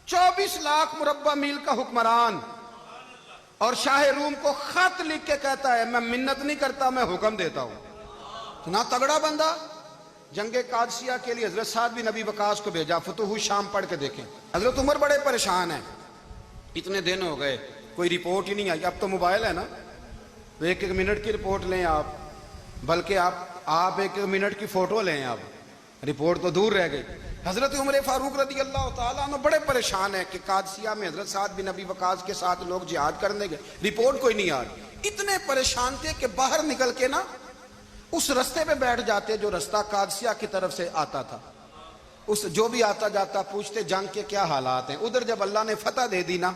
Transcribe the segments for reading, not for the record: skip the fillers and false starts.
24 लाख मुरब्बा मील का हुक्मरान, और शाह रूम को खत लिख के कहता है मैं मिन्नत नहीं करता, मैं हुक्म देता हूं। इतना तगड़ा बंदा। जंगे कादसिया के लिए हजरत साद बिन नबी वकास को भेजा, फतुह शाम पढ़ के देखें। हजरत उमर बड़े परेशान हैं, इतने दिन हो गए कोई रिपोर्ट ही नहीं आई। अब तो मोबाइल है ना, तो एक एक मिनट की रिपोर्ट लें आप, बल्कि आप एक एक मिनट की फोटो लें आप, रिपोर्ट तो दूर रह गई। हजरत उमर फारूक रदी अल्लाह ताला अन्हु बड़े परेशान है कि कादसिया में हजरत साद बिन नबी वकास के साथ लोग जिहाद करने गए, रिपोर्ट कोई नहीं आ रही। इतने परेशान थे कि बाहर निकल के ना उस रास्ते पे बैठ जाते जो रास्ता कादसिया की तरफ से आता था। उस जो भी आता जाता पूछते जंग के क्या हालात हैं। उधर जब अल्लाह ने फतह दे दी ना,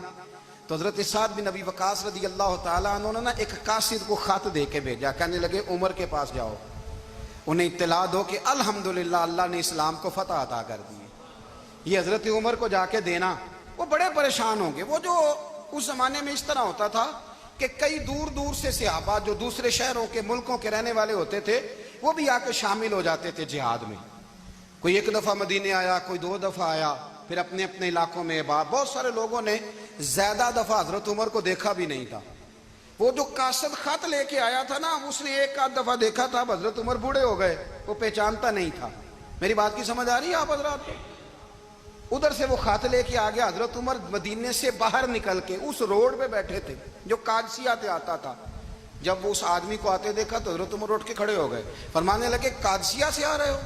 तो हजरत साद बिन नबी वकास रदी अल्लाह ताला अन्हु ने ना एक कासिद को खत दे के भेजा, कहने लगे उमर के पास जाओ, उन्हें इत्तला दो कि अल्हम्दुलिल्लाह अल्लाह ने इस्लाम को फतह अता कर दी। ये हजरत उमर को जाके देना। वो बड़े परेशान होंगे। वो जो उस जमाने में इस तरह होता था कि कई दूर दूर से सहाबा जो दूसरे शहरों के मुल्कों के रहने वाले होते थे, वो भी आके शामिल हो जाते थे जिहाद में। कोई एक दफा मदीने आया, कोई 2 दफा आया, फिर अपने अपने इलाकों में। बहुत सारे लोगों ने ज्यादा दफा हजरत उमर को देखा भी नहीं था। वो जो कासद खत लेके आया था ना, उसने एक आध दफा देखा था, हजरत उमर बूढ़े हो गए, वो पहचानता नहीं था। मेरी बात की समझ आ रही है आप हजरात को? उधर से वो खत लेके आ गया। हजरत उमर मदीने से बाहर निकल के उस रोड पे बैठे थे जो कादसिया से आता था। जब वो उस आदमी को आते देखा तो हजरत उमर उठ के खड़े हो गए, फरमाने लगे कादसिया से आ रहे हो?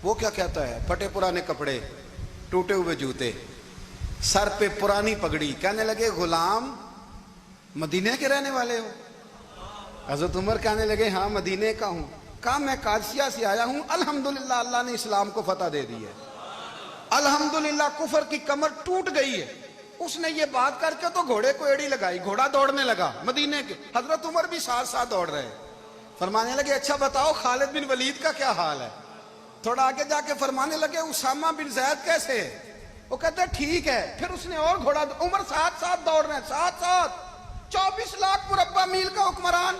वो क्या कहता है? फटे पुराने कपड़े, टूटे हुए जूते, सर पे पुरानी पगड़ी। कहने लगे गुलाम मदीने के रहने वाले हो? हजरत उमर कहने लगे हाँ मदीने का हूं। कहा मैं कादसिया से आया हूं, अल्हम्दुलिल्लाह अल्लाह ने इस्लाम को फतह दे दी है, अल्हम्दुलिल्लाह कुफर की कमर टूट गई है। उसने ये बात करके तो घोड़े को एड़ी लगाई, घोड़ा दौड़ने लगा मदीने के। हजरत उमर भी साथ साथ दौड़ रहे। फरमाने लगे अच्छा बताओ खालिद बिन वलीद का क्या हाल है? थोड़ा आगे जाके फरमाने लगे उसामा बिन जैद कैसे है? वो कहते ठीक है। फिर उसने और घोड़ा, उमर साथ साथ दौड़ रहे हैं, साथ साथ। 24 लाख मुरब्बा मील का हुक्मरान,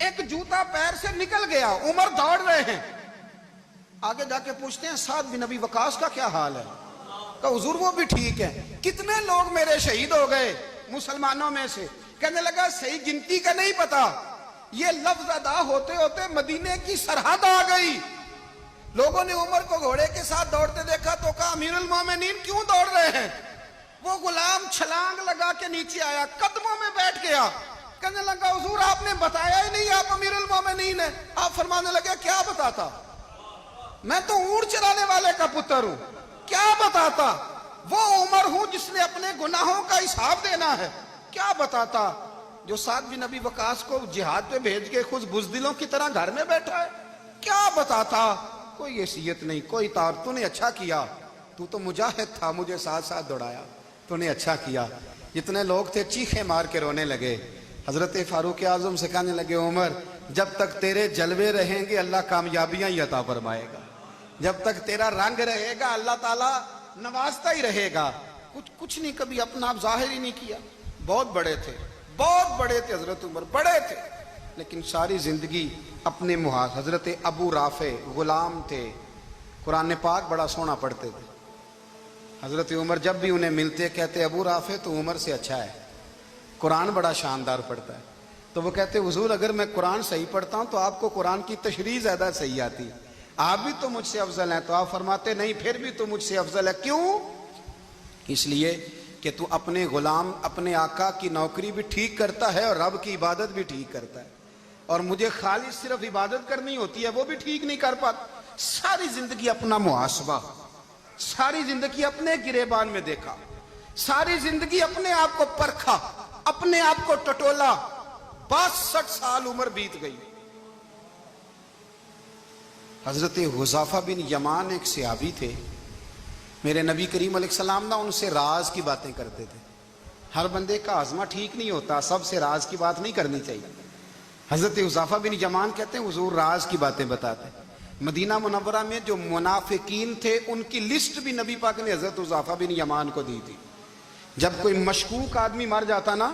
एक जूता पैर से निकल गया, उमर दौड़ रहे हैं। आगे जाके पूछते हैं साद बिन नबी वकास का क्या हाल है? कहा हुजूर वो भी ठीक है। कितने लोग मेरे शहीद हो गए मुसलमानों में से? कहने लगा सही गिनती का नहीं पता, ये लफ्ज अदा होते होते मदीने की सरहद आ गई। लोगों ने उमर को घोड़े के साथ दौड़ते देखा तो कहा अमीरुल मोमिनीन क्यों दौड़ रहे हैं? वो गुलाम छलांग लगा के नीचे आया, कदमों में बैठ गया। कहने लगा हुजूर आपने बताया ही नहीं आप अमीरुल मोमिनीन है। आप फरमाने लगे क्या बताता? मैं तो ऊंट चराने वाले का पुत्र हूं, क्या बताता? वो उमर हूं जिसने अपने गुनाहों का हिसाब देना है, क्या बताता? जो साद बिन नबी वकास को जिहाद पे भेज के खुद बुजदिलों की तरह घर में बैठा है, क्या बताता? कोई हैसियत नहीं, कोई तार। तूने अच्छा किया, तू तो मुजाहिद था, मुझे साथ साथ दौड़ाया, तूने अच्छा किया। जितने लोग थे चीखे मार के रोने लगे। हजरत फारूक आजम से कहने लगे उमर जब तक तेरे जलवे रहेंगे अल्लाह कामयाबियां ही अता फरमाएगा, जब तक तेरा रंग रहेगा अल्लाह ताला नवाजता ही रहेगा। कुछ नहीं, कभी अपना आप जाहिर ही नहीं किया। बहुत बड़े थे, बहुत बड़े थे हजरत उमर, बड़े थे, लेकिन सारी जिंदगी अपने मुहाज। हजरत अबू राफे गुलाम थे, कुरान पाक बड़ा सोना पढ़ते थे। हजरत उमर जब भी उन्हें मिलते कहते अबू राफे तो उमर से अच्छा है, कुरान बड़ा शानदार पढ़ता है। तो वो कहते हुजूर अगर मैं कुरान सही पढ़ता हूं तो आपको कुरान की तशरीह ज्यादा सही आती, आप भी तो मुझसे अफजल हैं। तो आप फरमाते नहीं फिर भी तो मुझसे अफजल है। क्यों? इसलिए कि तू अपने गुलाम अपने आका की नौकरी भी ठीक करता है और रब की इबादत भी ठीक करता है, और मुझे खाली सिर्फ इबादत करनी होती है वो भी ठीक नहीं कर पाता। सारी जिंदगी अपना मुहासबा, सारी जिंदगी अपने गिरेबान में देखा, सारी जिंदगी अपने आप को परखा, अपने आप को टटोला। 62 साल उम्र बीत गई। हजरत हुज़ाफा बिन यमान एक सहाबी थे, मेरे नबी करीम अलैहिस्सलाम ना उनसे राज की बातें करते थे। हर बंदे का आज़मा ठीक नहीं होता, सबसे राज की बात नहीं करनी चाहिए। हजरत हुज़ाफा बिन यमान कहते हैं हुजूर राज की बातें बताते। मदीना मुनव्वरा में जो मुनाफिकीन थे उनकी लिस्ट भी नबी पाक ने हजरत हुज़ाफा बिन यमान को दी थी। जब कोई मशकूक आदमी मर जाता ना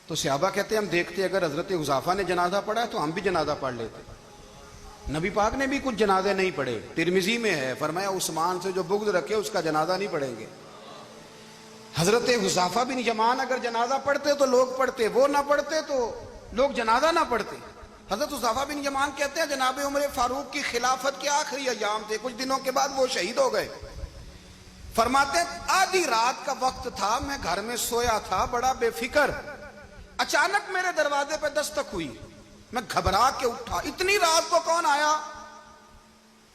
तो सहाबा कहते हम देखते अगर हजरत हुज़ाफा ने जनाजा पढ़ा है तो हम भी जनाजा पढ़ लेते। नबी पाक ने भी कुछ जनाजे नहीं पढ़े, तिरमिजी में है, फरमाया उस्मान से जो बुग़्ज़ रखे उसका जनाजा नहीं पढ़ेंगे। हजरत हुज़ाफा बिन यमान अगर जनाजा पढ़ते तो लोग पढ़ते, वो ना पढ़ते तो लोग जनाजा ना पढ़ते। हजरत हुज़ाफा बिन यमान कहते हैं जनाब उमर फारूक की खिलाफत के आखिरी अय्याम थे, कुछ दिनों के बाद वो शहीद हो गए। फरमाते आधी रात का वक्त था, मैं घर में सोया था बड़ा बेफिक्र, अचानक मेरे दरवाजे पे दस्तक हुई, मैं घबरा के उठा, इतनी रात को कौन आया?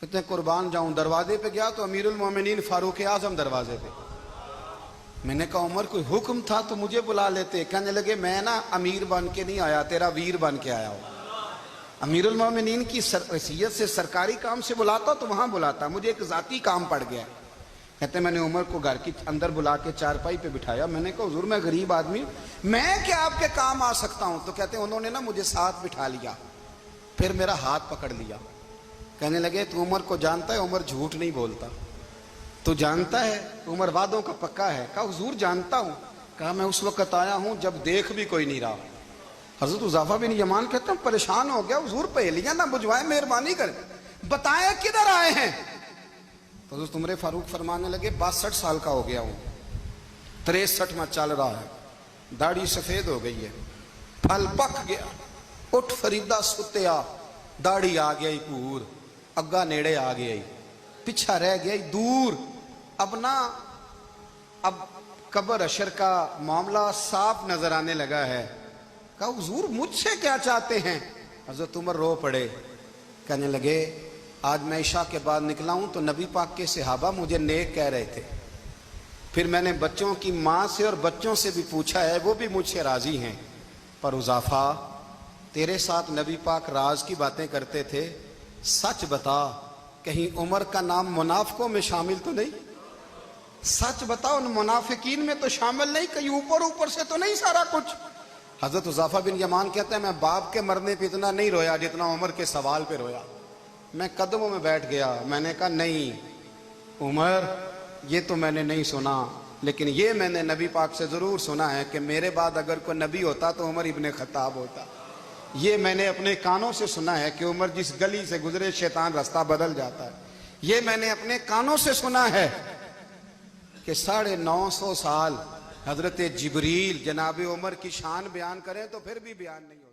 कहते कुर्बान जाऊं, दरवाजे पे गया तो अमीरुल मोमिनीन फारूक आजम दरवाजे पे। मैंने कहा उमर कोई हुक्म था तो मुझे बुला लेते। कहने लगे मैं ना अमीर बन के नहीं आया, तेरा वीर बन के आया हूं। अमीरुल मोमिनीन की हैसियत से सरकारी काम से बुलाता तो वहां बुलाता, मुझे एक जाती काम पड़ गया। कहते मैंने उमर को घर की अंदर बुला के चारपाई पे बिठाया, मैंने कहा हुजूर मैं गरीब आदमी, मैं क्या आपके काम आ सकता हूं? तो कहते उन्होंने ना मुझे साथ बिठा लिया, फिर मेरा हाथ पकड़ लिया, कहने लगे तू उमर को जानता है? उमर झूठ नहीं बोलता। तू जानता है? उमर वादों का पक्का है। कहा हुजूर जानता हूं। कहा मैं उस वक्त आया हूं जब देख भी कोई नहीं रहा। हजरत हुज़ाफा बिन यमान कहते हैं परेशान हो गया, हुजूर पहेलियां ना बुझवाए, मेहरबानी करें, बताएं किधर आए हैं? तो हज़रत उमर फारूक फरमाने लगे 62 साल का हो गया हूं, 63 में चल रहा है, दाढ़ी सफेद हो गई है, फल पक गया, उठ फरीदा सुत्या, दाढ़ी आ गई पूर, अग्गा नेड़े आ गई, पिछा रह गया दूर, अब कब्र अशर का मामला साफ नजर आने लगा है। कहा हुजूर मुझसे क्या चाहते हैं? हजरत उमर रो पड़े, कहने लगे आज मैं इशा के बाद निकला हूं तो नबी पाक के सहाबा मुझे नेक कह रहे थे, फिर मैंने बच्चों की मां से और बच्चों से भी पूछा है, वो भी मुझसे राजी हैं, पर हुज़ाफा तेरे साथ नबी पाक राज की बातें करते थे, सच बता कहीं उमर का नाम मुनाफिकों में शामिल तो नहीं? सच बता उन मुनाफिकीन में तो शामिल नहीं, कहीं ऊपर ऊपर से तो नहीं सारा कुछ? हजरत हुज़ाफा बिन यमान कहते हैं मैं बाप के मरने पे इतना नहीं रोया जितना उमर के सवाल पे रोया। मैं कदमों में बैठ गया, मैंने कहा नहीं उमर ये तो मैंने नहीं सुना, लेकिन ये मैंने नबी पाक से जरूर सुना है कि मेरे बाद अगर कोई नबी होता तो उमर इब्ने खत्ताब होता। ये मैंने अपने कानों से सुना है कि उमर जिस गली से गुजरे शैतान रास्ता बदल जाता है। ये मैंने अपने कानों से सुना है कि 950 साल हजरत जिब्रील जनाब उमर की शान बयान करें तो फिर भी बयान नहीं हो।